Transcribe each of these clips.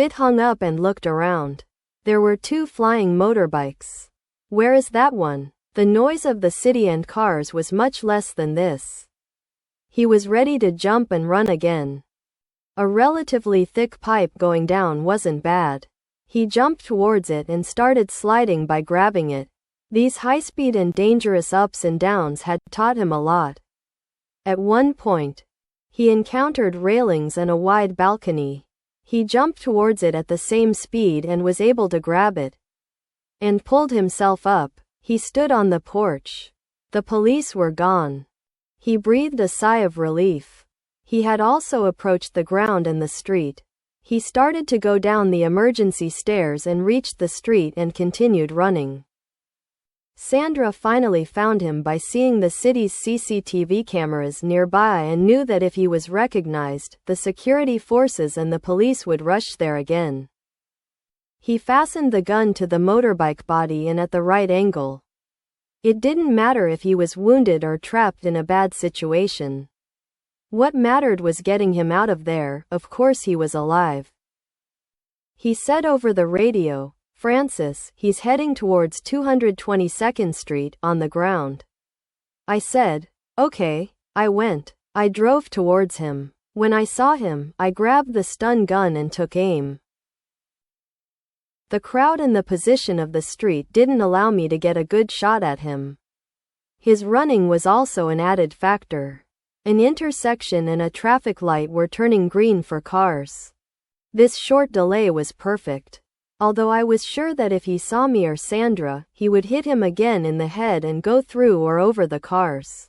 Fit hung up and looked around. There were 2 flying motorbikes. Where is that one? The noise of the city and cars was much less than this. He was ready to jump and run again. A relatively thick pipe going down wasn't bad. He jumped towards it and started sliding by grabbing it. These high-speed and dangerous ups and downs had taught him a lot. At one point, he encountered railings and a wide balcony. He jumped towards it at the same speed and was able to grab it, and pulled himself up. He stood on the porch. The police were gone. He breathed a sigh of relief. He had also approached the ground and the street. He started to go down the emergency stairs and reached the street and continued running. Sandra finally found him by seeing the city's CCTV cameras nearby and knew that if he was recognized, the security forces and the police would rush there again. He fastened the gun to the motorbike body and at the right angle. It didn't matter if he was wounded or trapped in a bad situation. What mattered was getting him out of there. Of course he was alive. He said over the radio, "Francis, he's heading towards 222nd Street, on the ground." I said, "Okay." I went. I drove towards him. When I saw him, I grabbed the stun gun and took aim. The crowd and the position of the street didn't allow me to get a good shot at him. His running was also an added factor. An intersection and a traffic light were turning green for cars. This short delay was perfect. Although I was sure that if he saw me or Sandra, he would hit him again in the head and go through or over the cars.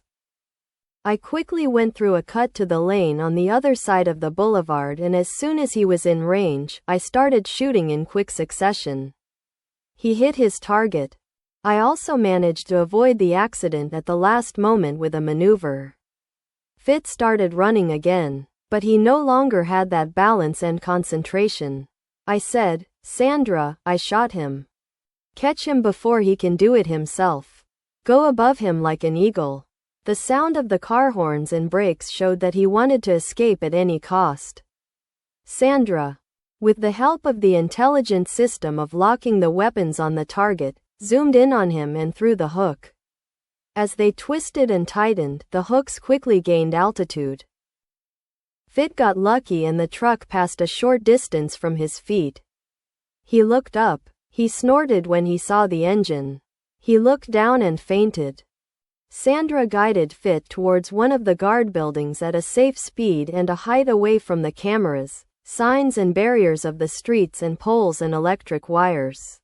I quickly went through a cut to the lane on the other side of the boulevard, and as soon as he was in range, I started shooting in quick succession. He hit his target. I also managed to avoid the accident at the last moment with a maneuver. Fit started running again, but he no longer had that balance and concentration. I said, "Sandra, I shot him. Catch him before he can do it himself. Go above him like an eagle." The sound of the car horns and brakes showed that he wanted to escape at any cost. Sandra, with the help of the intelligent system of locking the weapons on the target, zoomed in on him and threw the hook. As they twisted and tightened, the hooks quickly gained altitude. Fit got lucky and the truck passed a short distance from his feet. He looked up. He snorted when he saw the engine. He looked down and fainted. Sandra guided Fit towards one of the guard buildings at a safe speed and a height away from the cameras, signs and barriers of the streets and poles and electric wires.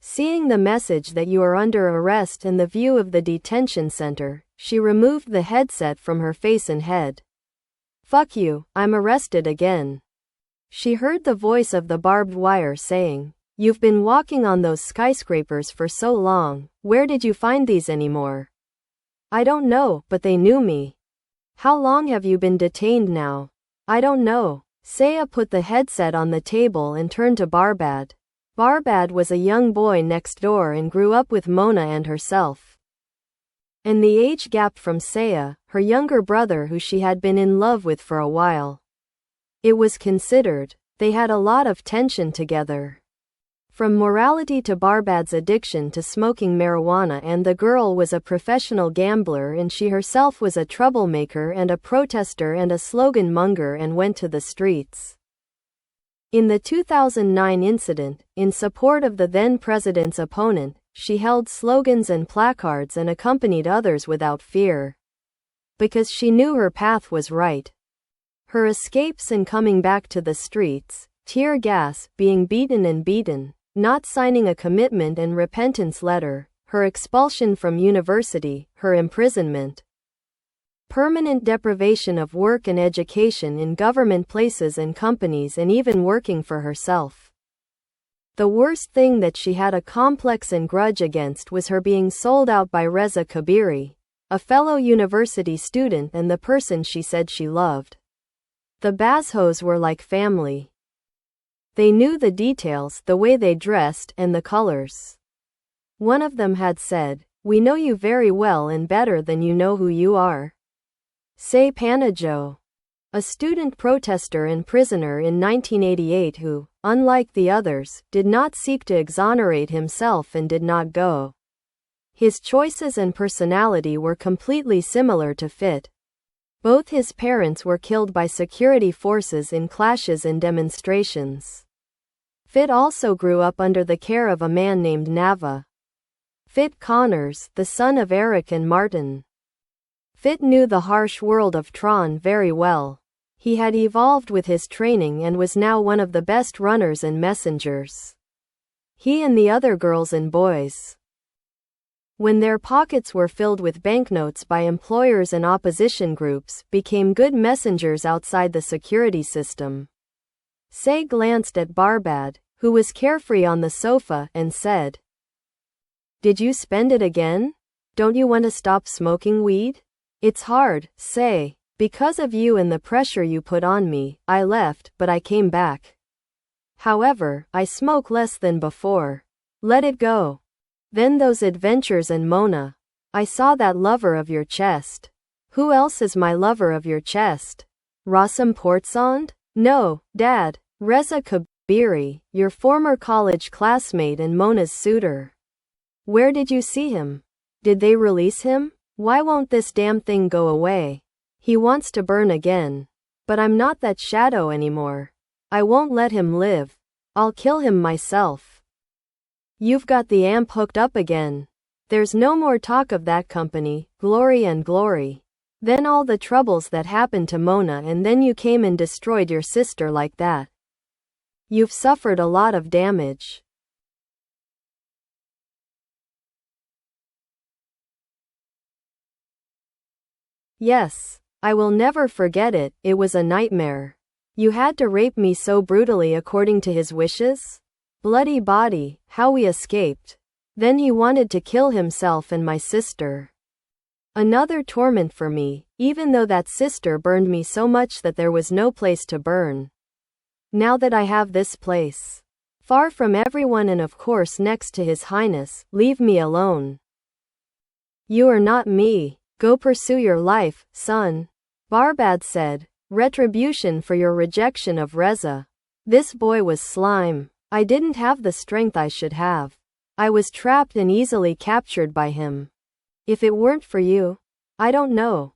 Seeing the message that you are under arrest and the view of the detention center, she removed the headset from her face and head. "Fuck you, I'm arrested again." She heard the voice of the barbed wire saying, "You've been walking on those skyscrapers for so long, where did you find these anymore?" "I don't know, but they knew me." "How long have you been detained now?" "I don't know." Saya put the headset on the table and turned to Barbad. Barbad was a young boy next door and grew up with Mona and herself. And the age gap from Saya, her younger brother who she had been in love with for a while. It was considered. They had a lot of tension together. From morality to Barbad's addiction to smoking marijuana, and the girl was a professional gambler and she herself was a troublemaker and a protester and a slogan monger and went to the streets. In the 2009 incident, in support of the then president's opponent, she held slogans and placards and accompanied others without fear. Because she knew her path was right. Her escapes and coming back to the streets, tear gas, being beaten, not signing a commitment and repentance letter, her expulsion from university, her imprisonment. Permanent deprivation of work and education in government places and companies, and even working for herself. The worst thing that she had a complex and grudge against was her being sold out by Reza Kabiri, a fellow university student and the person she said she loved. The Bazhos were like family. They knew the details, the way they dressed, and the colors. One of them had said, "We know you very well and better than you know who you are." Say Panajo. a student protester and prisoner in 1988 who, unlike the others, did not seek to exonerate himself and did not go. His choices and personality were completely similar to Fit. Both his parents were killed by security forces in clashes and demonstrations. Fit also grew up under the care of a man named Nava. Fit Connors, the son of Eric and Martin. Fit knew the harsh world of Tron very well. He had evolved with his training and was now one of the best runners and messengers. He and the other girls and boys, when their pockets were filled with banknotes by employers and opposition groups, became good messengers outside the security system. Say glanced at Barbad, who was carefree on the sofa, and said, "Did you spend it again? Don't you want to stop smoking weed? It's hard, Say. Because of you and the pressure you put on me, I left, but I came back. However, I smoke less than before. Let it go. Then those adventures and Mona. I saw that lover of your chest. Who else is my lover of your chest? Rassam Portsand? No, Dad. Reza Kabiri, your former college classmate and Mona's suitor. Where did you see him? Did they release him? Why won't this damn thing go away? He wants to burn again. But I'm not that shadow anymore. I won't let him live. I'll kill him myself. You've got the amp hooked up again. There's no more talk of that company, glory and glory. Then all the troubles that happened to Mona, and then you came and destroyed your sister like that. You've suffered a lot of damage." "Yes. I will never forget it. It was a nightmare. You had to rape me so brutally according to his wishes? Bloody body, how we escaped. Then he wanted to kill himself and my sister. Another torment for me, even though that sister burned me so much that there was no place to burn. Now that I have this place, far from everyone and of course next to His Highness, leave me alone. You are not me. Go pursue your life, son." Barbad said, "Retribution for your rejection of Reza. This boy was slime. I didn't have the strength I should have. I was trapped and easily captured by him. If it weren't for you, I don't know.